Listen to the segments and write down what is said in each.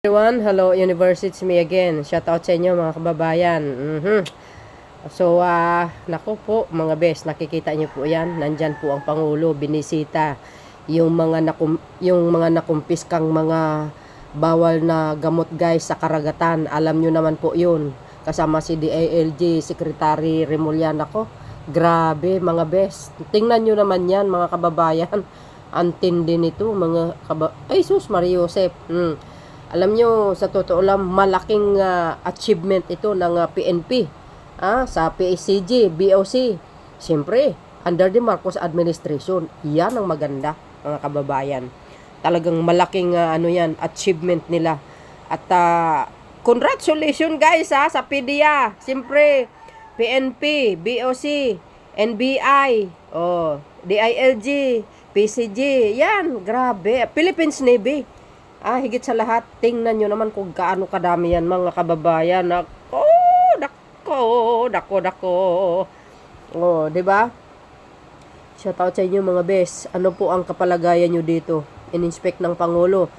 Everyone, hello University, it's me again. Shout out sa inyo mga kababayan. So, nako po mga best, nakikita niyo po 'yan. Nandyan po ang pangulo, binisita yung mga nakumpiskang mga bawal na gamot guys sa karagatan. Alam niyo naman po 'yun. Kasama si DILG Secretary Remulla ko. Grabe mga best. Tingnan niyo naman 'yan mga kababayan. Antindi nito mga Ay sus Maria Josep. Alam nyo, sa totoo lang, malaking achievement ito ng PNP sa PACG, BOC. Siyempre, under the Marcos administration. Yan ang maganda, mga kababayan. Talagang malaking achievement nila. At congratulations guys sa PDEA. Siyempre, PNP, BOC, NBI, DILG, PCG. Yan, grabe. Philippines Navy. Higit sa lahat, tingnan nyo naman kung gaano kadami yan mga kababayan. Dako. Diba? Shout out sa inyo mga best. Ano po ang kapalagayan nyo dito? In-inspect ng Pangulo.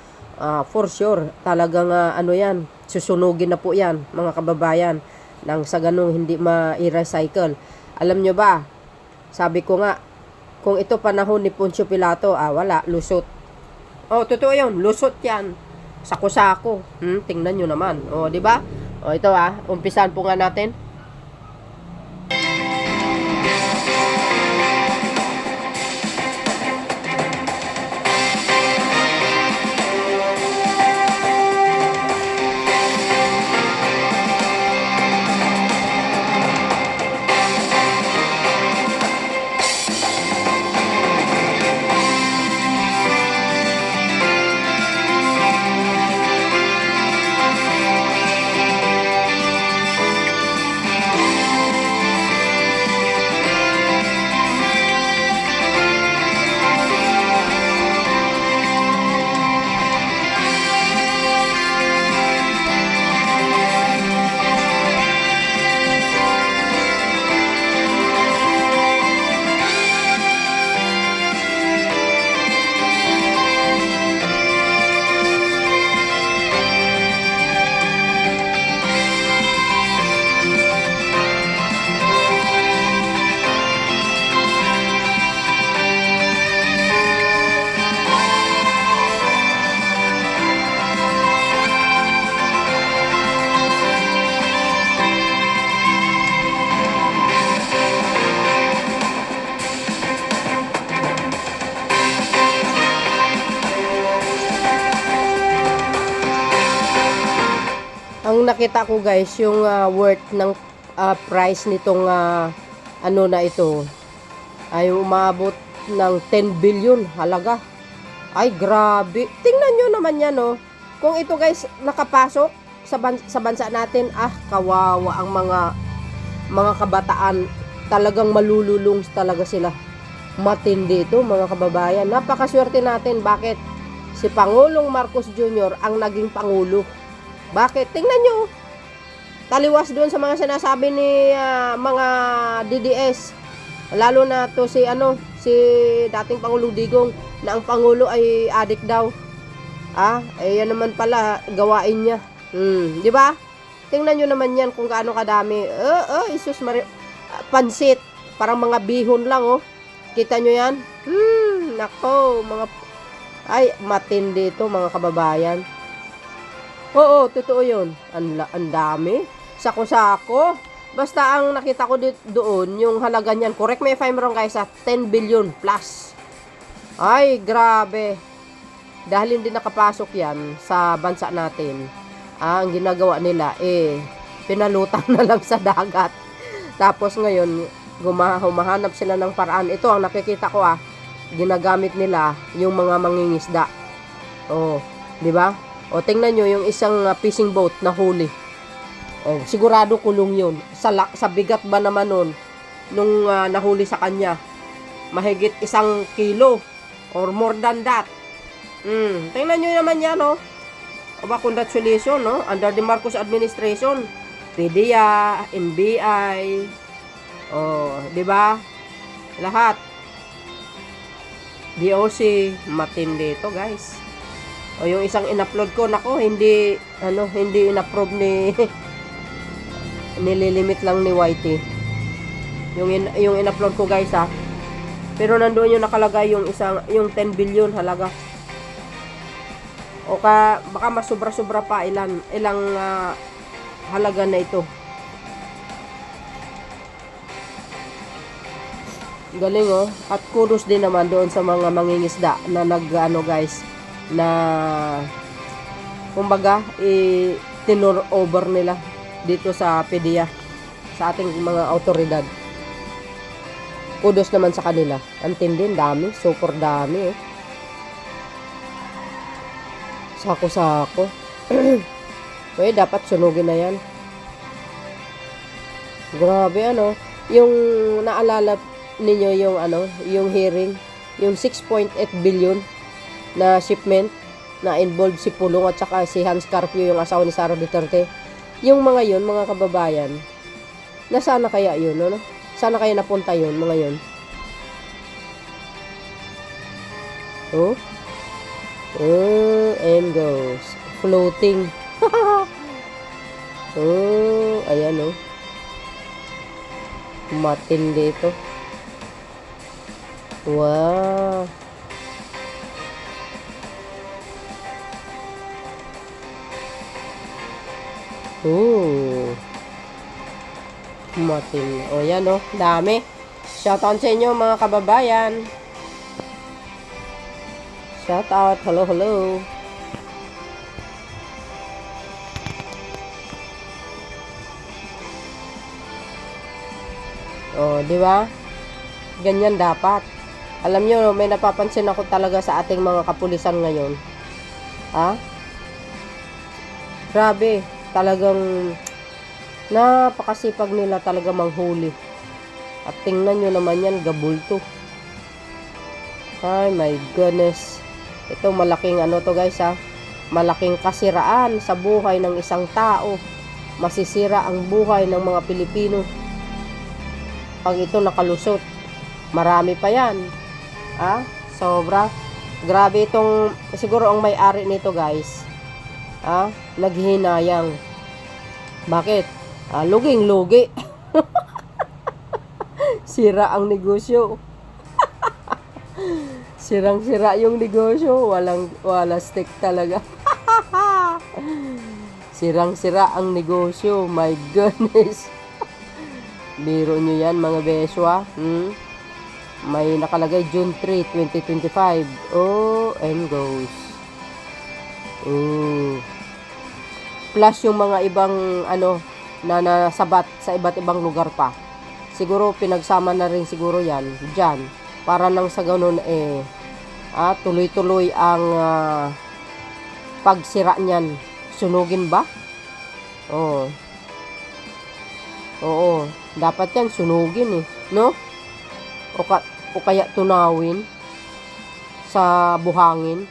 For sure, talagang yan, susunugin na po yan mga kababayan. Nang sa ganung hindi ma-recycle. Alam nyo ba, sabi ko nga, kung ito panahon ni Poncio Pilato, wala, lusot. Totoo yun. Lusot yan. Sako-sako. Tingnan nyo naman. Di ba? Ito umpisan po nga natin. Ang nakita ko guys, yung worth ng price nitong na ito ay umabot ng 10 billion halaga. Ay grabe. Tingnan nyo naman yan Kung ito guys nakapasok sa bansa natin, kawawa ang mga kabataan. Talagang malululong talaga sila. Matindi ito mga kababayan. Napakaswerte natin. Bakit? Si Pangulong Marcos Jr. ang naging Pangulo. Bakit? Tingnan nyo. Taliwas doon sa mga sinasabi ni mga DDS. Lalo na to si dating Pangulong Digong na ang Pangulo ay adik daw. Yan naman pala gawain niya. Di ba? Tingnan nyo naman yan kung gaano kadami. Isus pansit. Parang mga bihon lang Kita nyo yan? Nako, matindi ito mga kababayan. Totoo yun. Ang dami. Sako-sako. Basta ang nakita ko doon, yung halaga niyan, correct me if I'm wrong guys, 10 billion plus. Ay, grabe. Dahil hindi nakapasok yan sa bansa natin, ang ginagawa nila, pinalutan na lang sa dagat. Tapos ngayon, humahanap sila ng paraan. Ito ang nakikita ko ginagamit nila yung mga mangingisda. Di ba? Tingnan nyo yung isang fishing boat na huli. Sigurado kulong yun. Sa bigat ba naman nung nahuli sa kanya? Mahigit 1 kilo or more than that. Tingnan nyo naman yan, congratulations, under the Marcos administration. PDEA, NBI, di ba? Lahat. BOC, matindi ito guys. O yung isang in-upload ko, nako, hindi in-approve ni nililimit lang ni Whitey. Yung in-upload ko, guys, ha. Pero nandoon yung nakalagay yung 10 billion halaga. O baka mas sobra-sobra pa ilang halaga na ito. Galing, oh. At kudos din naman doon sa mga mangingisda na guys, na kumbaga tinur over nila dito sa PDEA, sa ating mga autoridad. Kudos naman sa kanila. Ang tindi, dami, super dami, eh. Sako-sako. Dapat sunugin na yan. Grabe, yung naalala ninyo yung hearing, yung 6.8 billion na shipment na involved si Pulong at saka si Hans Carpio, yung asawa ni Sara Duterte. Yung mga yun, mga kababayan, nasaan na kaya yun, Sana kaya napunta yun, mga yun? Oh? And goes. Floating. Ayan, matindi ito. Wow. Matindi. Yan, dami. Shoutout sa inyo, mga kababayan. Shoutout. Hello, hello. Di ba? Ganyan dapat. Alam nyo, may napapansin ako talaga sa ating mga kapulisan ngayon. Grabe, talagang napakasipag nila talaga manghuli. At tingnan nyo naman yan, gabulto. Ay, my goodness. Ito, malaking to, guys, malaking kasiraan sa buhay ng isang tao. Masisira ang buhay ng mga Pilipino pag ito nakalusot. Marami pa yan. Sobra. Grabe itong, siguro ang may-ari nito, guys, naghihinayang. Bakit? Luging-lugi. Sira ang negosyo. Sirang-sira yung negosyo. Wala stick talaga. Sirang-sira ang negosyo. My goodness. Biro nyo yan, mga beswa. May nakalagay June 3, 2025. And goes. Plus yung mga ibang na nasabat sa iba't ibang lugar pa. Siguro pinagsama na rin siguro yan dyan. Para nang sa ganun tuloy-tuloy ang pagsira niyan. Sunugin ba? Oo. Dapat yan sunugin, no? O kaya tunawin sa buhangin.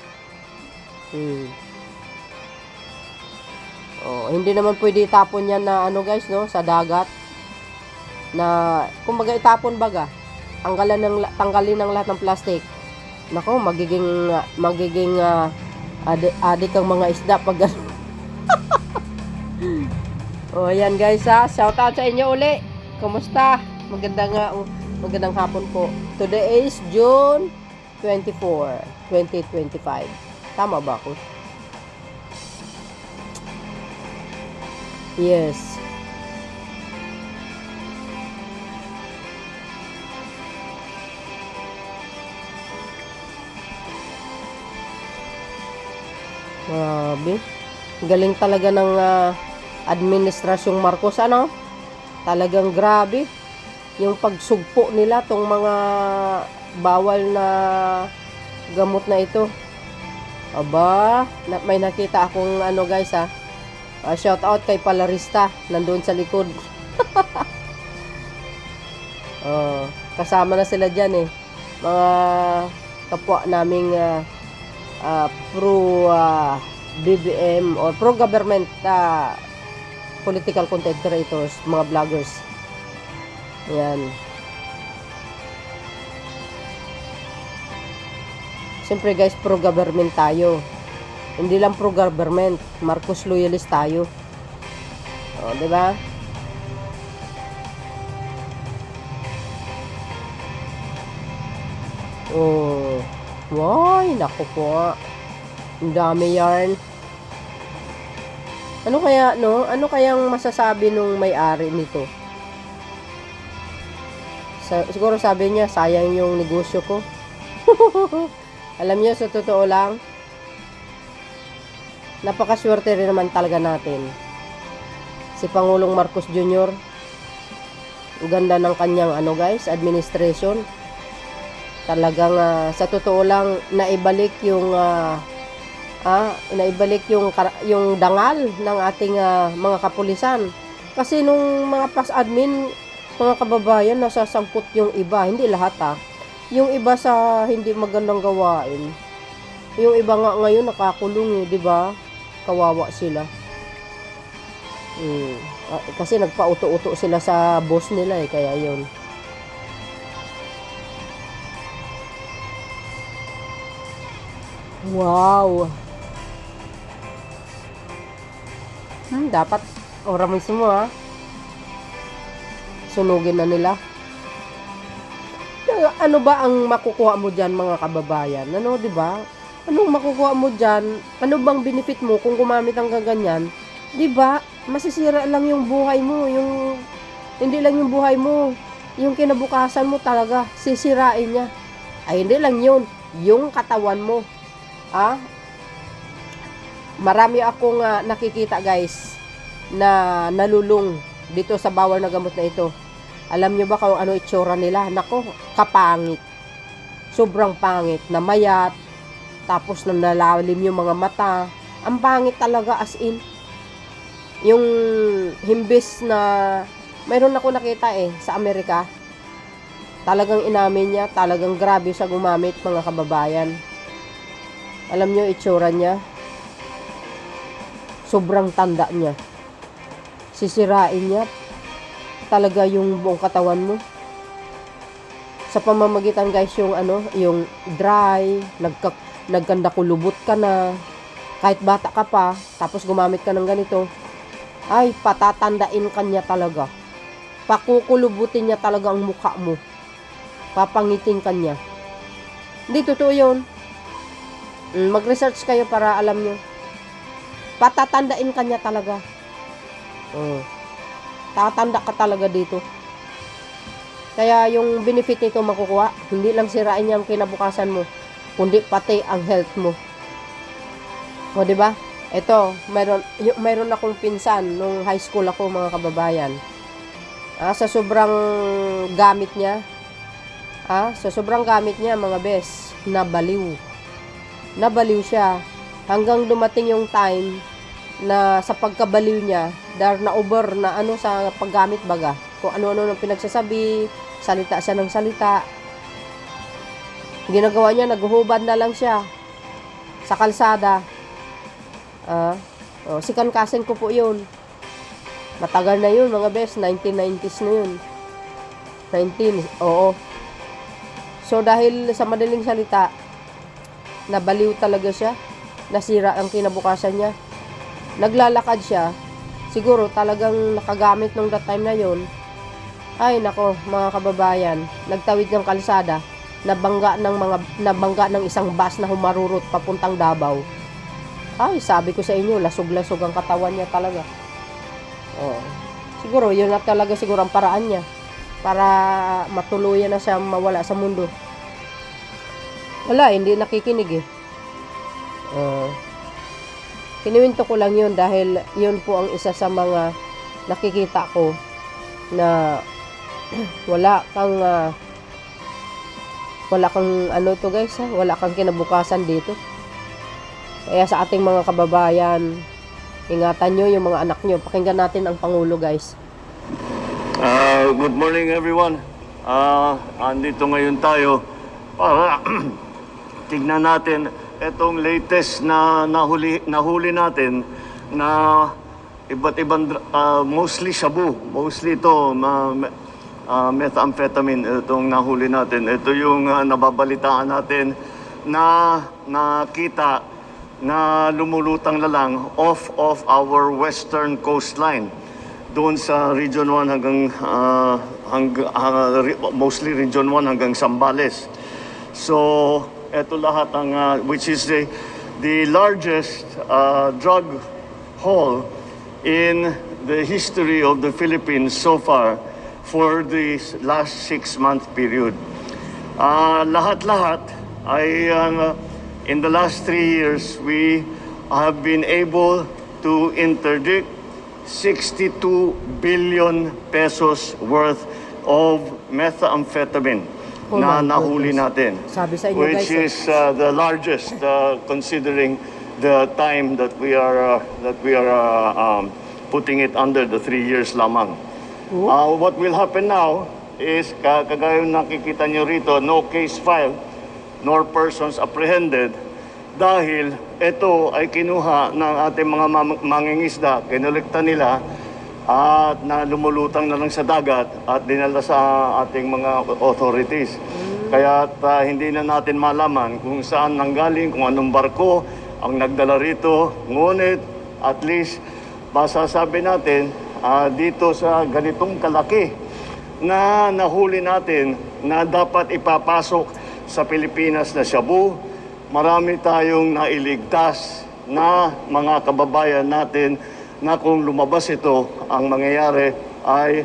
Hindi naman pwede itapon yan na guys, no, sa dagat. Na kumbaga itapon baga. Tanggalin ng lahat ng plastic. Nako, magiging adik ang mga isda pag ayan, guys, shout out sa inyo uli. Kumusta? Magandang hapon po. Today is June 24, 2025. Tama ba ako? Yes. Grabe. Galing talaga ng administrasyong Marcos, Talagang grabe. Yung pagsugpo nila tong mga bawal na gamot na ito. Aba, may nakita akong guys, shout out kay Palarista, nandoon sa likod. Kasama na sila dyan, mga kapwa naming pro BBM or pro government political content creators, mga vloggers. Ayan. Siyempre, guys, pro government tayo. Hindi lang pro-government, Marcos loyalist tayo. O, di ba? Oh, why, naku po. Ang dami yarn. Ano kaya, no? Ano kayang masasabi nung may-ari nito? Siguro sabi niya, sayang yung negosyo ko. Alam niyo, sa totoo lang, napakaswerte rin naman talaga natin. Si Pangulong Marcos Jr., ang ganda ng kanyang guys, administration. Talagang sa totoo lang naibalik yung yung dangal ng ating mga kapulisan. Kasi nung mga past admin, mga kababayan, nasasangkot yung iba, hindi lahat yung iba sa hindi magandang gawain. Yung iba nga ngayon nakakulong, di ba? Kawawa sila. Kasi nagpauto-uto sila sa boss nila kaya yun. Wow. Dapat ora mismo sunugin na nila. Ano ba ang makukuha mo diyan, mga kababayan? Ano, 'di ba? Anong makukuha mo diyan? Ano bang benefit mo kung gumamit ang ganyan? 'Di ba? Masisira lang yung buhay mo, yung hindi lang yung buhay mo, yung kinabukasan mo talaga sisirain niya. Ay hindi lang 'yun, yung katawan mo. Marami akong nakikita guys na nalulung dito sa bawal na gamot na ito. Alam nyo ba kung ano itsura nila? Nako, kapangit. Sobrang pangit, na mayat, tapos na nalalim yung mga mata. Ang pangit talaga, as in. Yung himbis na mayroon ako nakita sa Amerika. Talagang inamin niya, talagang grabe siya gumamit, mga kababayan. Alam nyo itsura niya? Sobrang tanda niya. Sisirain niya talaga yung buong katawan mo. Sa pamamagitan guys yung dry, nagkanda kulubot ka na, kahit bata ka pa, tapos gumamit ka ng ganito, ay patatandain kanya talaga. Pakukulubutin niya talaga ang mukha mo. Papangitin kanya. Hindi totoo yun. Mag-research kayo para alam nyo. Patatandain kanya talaga. Tatanda ka talaga dito. Kaya yung benefit nito makukuha, hindi lang sirain niya ang kinabukasan mo, kundi pati ang health mo. O, di ba? Ito, mayroon akong pinsan nung high school ako, mga kababayan. Sa sobrang gamit niya, mga bes, nabaliw siya. Hanggang dumating yung time na sa pagkabaliw niya, dahil na over na sa paggamit baga, kung ano-ano nang pinagsasabi, salita siya ng salita. Ginagawa niya, naghuhubad na lang siya sa kalsada. Si Kankasen ko po yun. Matagal na yun, mga bes, 1990s na yun. Oo. So dahil sa madaling salita, nabaliw talaga siya, nasira ang kinabukasan niya. Naglalakad siya, siguro talagang nakagamit nung that time na yon. Ay nako, mga kababayan, nagtawid ng kalsada, nabangga ng isang bus na humarurot papuntang Davao. Ay, sabi ko sa inyo, lasog-lasog ang katawan niya talaga. Siguro yun na talaga siguro ang paraan niya para matuluyan na siya mawala sa mundo. Wala, hindi nakikinig Kiniwento ko lang yun dahil yun po ang isa sa mga nakikita ko na wala kang guys, wala kang kinabukasan dito. Kaya sa ating mga kababayan, ingatan nyo yung mga anak nyo. Pakinggan natin ang Pangulo, guys. Good morning everyone. Andito ngayon tayo para tignan natin itong latest na nahuli natin na iba't ibang mostly shabu, mostly ito methamphetamine itong nahuli natin. Ito yung nababalitaan natin na nakita na lumulutang na lang off of our western coastline. Doon sa Region 1 mostly Region 1 hanggang Zambales. So, ito lahat ang which is the largest drug haul in the history of the Philippines so far for this last 6-month period. Lahat-lahat ay in the last 3 years we have been able to interdict 62 billion pesos worth of methamphetamine Oh na my nahuli goodness. natin. Sabi sa inyo, Which guys, is the largest considering the time that we are putting it under the 3 years lamang. What will happen now is kagaya ng nakikita nyo rito, no case filed nor persons apprehended dahil ito ay kinuha ng ating mga mangingisda, kinolekta nila at na lumulutang na lang sa dagat at dinala sa ating mga authorities. Kaya hindi na natin malaman kung saan nanggaling, kung anong barko ang nagdala rito. Ngunit at least masasabi natin dito sa ganitong kalaki na nahuli natin na dapat ipapasok sa Pilipinas na shabu, marami tayong nailigtas na mga kababayan natin na kung lumabas ito, ang mangyayari ay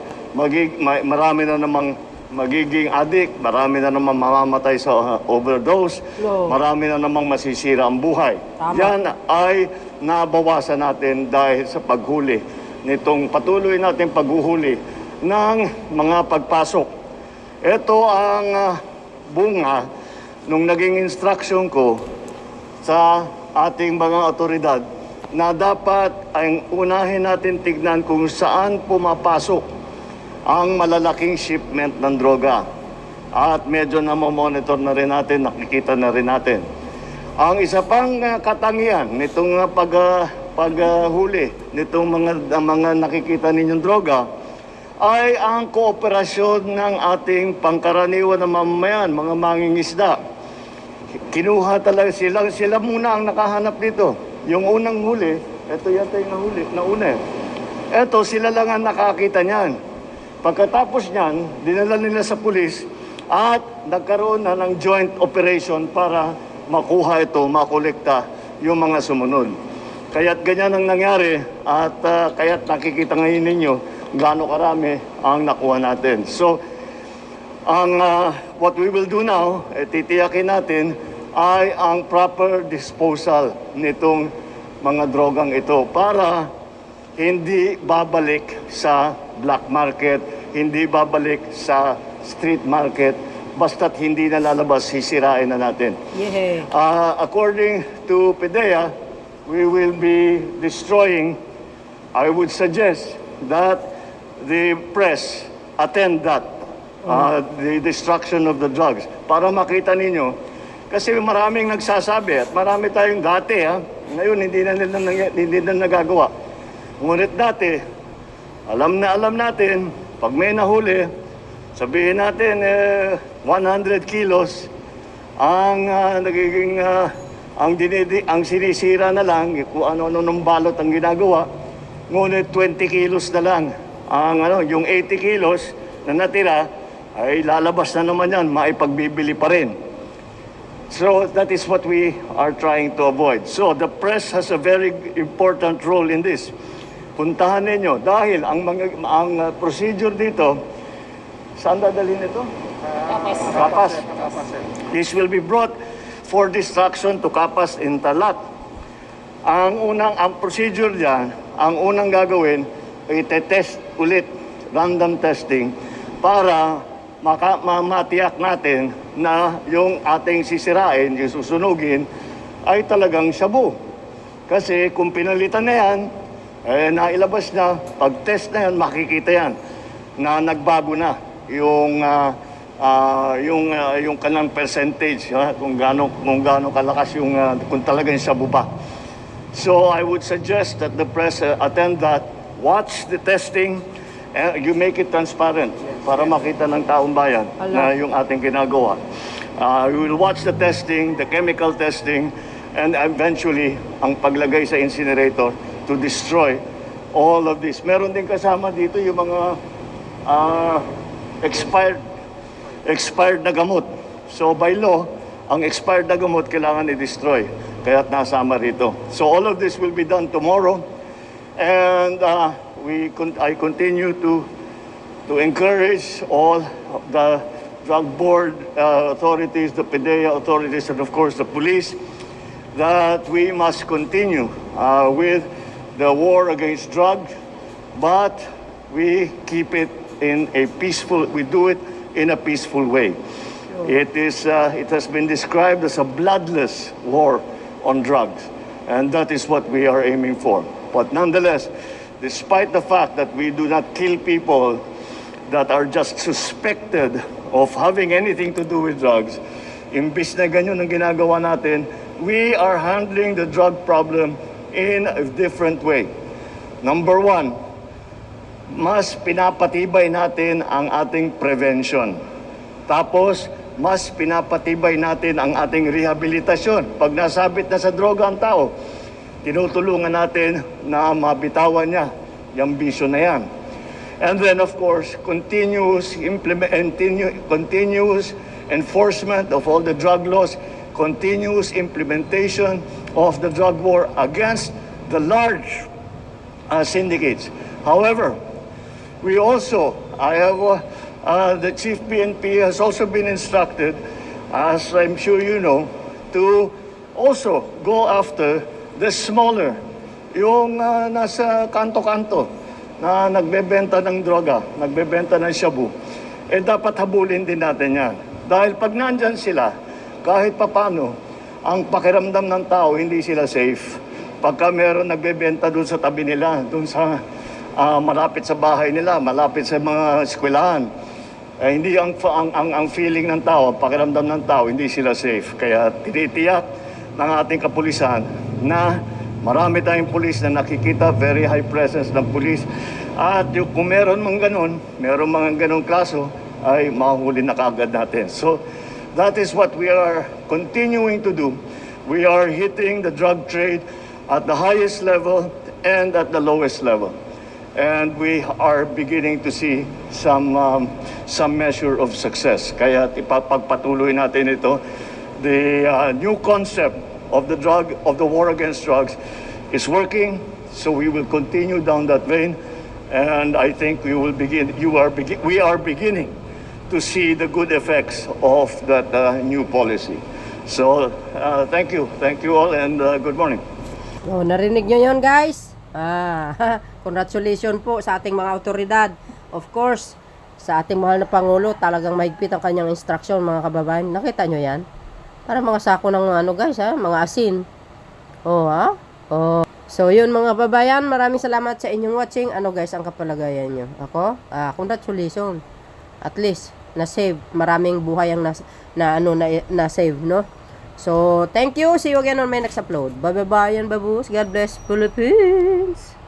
marami na namang magiging addict, marami na namang mamamatay sa overdose, No. marami na namang masisira ang buhay. Tama. Yan ay nabawasan natin dahil sa paghuli nitong patuloy natin paghuhuli ng mga pagpasok. Ito ang bunga nung naging instruction ko sa ating mga otoridad na dapat ang unahin natin tignan kung saan pumapasok ang malalaking shipment ng droga. At medyo namomonitor na rin natin, nakikita na rin natin. Ang isa pang katangian nitong paghuli nitong mga nakikita ninyong droga ay ang kooperasyon ng ating pangkaraniwan na mamamayan, mga mangingisda. Kinuha talaga sila muna ang nakahanap dito. Yung unang huli, ito yata yung nauna. Ito, sila lang ang nakakita niyan. Pagkatapos niyan, dinala nila sa pulis at nagkaroon na ng joint operation para makuha ito, makolekta yung mga sumunod. Kaya't ganyan ang nangyari at kaya't nakikita ngayon ninyo gaano karami ang nakuha natin. So, what we will do now, titiyakin natin, ay ang proper disposal nitong mga drogang ito para hindi babalik sa black market, hindi babalik sa street market, basta't hindi na lalabas, sisirain na natin. Yeah. According to PDEA, we will be destroying, I would suggest that the press attend that, the destruction of the drugs, para makita ninyo. Kasi maraming nagsasabi at marami tayong dati, ngayon hindi na nagagawa. Ngunit dati, alam natin, pag may nahuli, sabihin natin 100 kilos ang nagiging ang sinisira na lang kung ano-ano ng balot ang ginagawa. Ngunit 20 kilos na lang ang yung 80 kilos na natira ay lalabas na naman yan, maipagbibili pa rin. So that is what we are trying to avoid. So the press has a very important role in this. Puntahan ninyo dahil ang procedure dito, saan dadalhin ito? Kapas. This will be brought for destruction to Kapas in Tarlac. Ang procedure diyan, ang unang gagawin, i-test ulit, random testing, para matiyak natin na yung ating sisirain, yung susunugin, ay talagang shabu. Kasi kung pinalitan na yan, nailabas na, pag-test na yan, makikita yan na nagbago na yung kanang percentage, kung gaano kalakas yung kung talagang shabu ba. So I would suggest that the press attend that, watch the testing, and you make it transparent para makita ng taong bayan na yung ating ginagawa. We will watch the testing, the chemical testing, and eventually ang paglagay sa incinerator to destroy all of this. Meron din kasama dito yung mga expired na gamot. So by law, ang expired na gamot kailangan i-destroy. Kaya't nasama rito. So all of this will be done tomorrow. And I continue to encourage all of the drug board authorities, the PDEA authorities, and of course the police, that we must continue with the war against drugs, but we keep it in a peaceful, we do it in a peaceful way. It has been described as a bloodless war on drugs, and that is what we are aiming for. But nonetheless, despite the fact that we do not kill people that are just suspected of having anything to do with drugs, imbis na ganyan ang ginagawa natin, we are handling the drug problem in a different way. Number one, mas pinapatibay natin ang ating prevention. Tapos, mas pinapatibay natin ang ating rehabilitasyon. Pag nasabit na sa droga ang tao, tinutulungan natin na mabitawan niya yung bisyo na yan. And then, of course, continuous enforcement of all the drug laws, continuous implementation of the drug war against the large syndicates. However, we also, the Chief PNP has also been instructed, as I'm sure you know, to also go after the smaller, yung nasa kanto-kanto na nagbebenta ng droga, nagbebenta ng shabu, dapat habulin din natin yan. Dahil pag nandyan sila, kahit papano, ang pakiramdam ng tao, hindi sila safe. Pagka meron nagbebenta doon sa tabi nila, doon sa malapit sa bahay nila, malapit sa mga eskwelahan, hindi ang feeling ng tao, pakiramdam ng tao, hindi sila safe. Kaya tinitiyak ng ating kapulisan na marami tayong pulis na nakikita, very high presence ng pulis. At yung, kung meron mga ganun kaso, ay mahuli na kaagad natin. So, that is what we are continuing to do. We are hitting the drug trade at the highest level and at the lowest level. And we are beginning to see some measure of success. Kaya ipapagpatuloy natin ito. The new concept of the war against drugs is working, so we will continue down that vein, and I think we are beginning to see the good effects of that new policy. So thank you all, and good morning. Oh, narinig nyo yun, guys? Congratulations po sa ating mga autoridad. Of course, sa ating mahal na Pangulo, talagang mahigpit ang kanyang instruction, mga kababayan. Nakita nyo yan? Para mga sako ng guys, mga asin. So yun mga babayan, maraming salamat sa inyong watching. Guys, ang kapalagayan nyo. Ako, congratulations. At least na-save. Maraming buhay ang na-save, no? So, thank you. See you again on my next upload. Bye-bye, babus. God bless Philippines.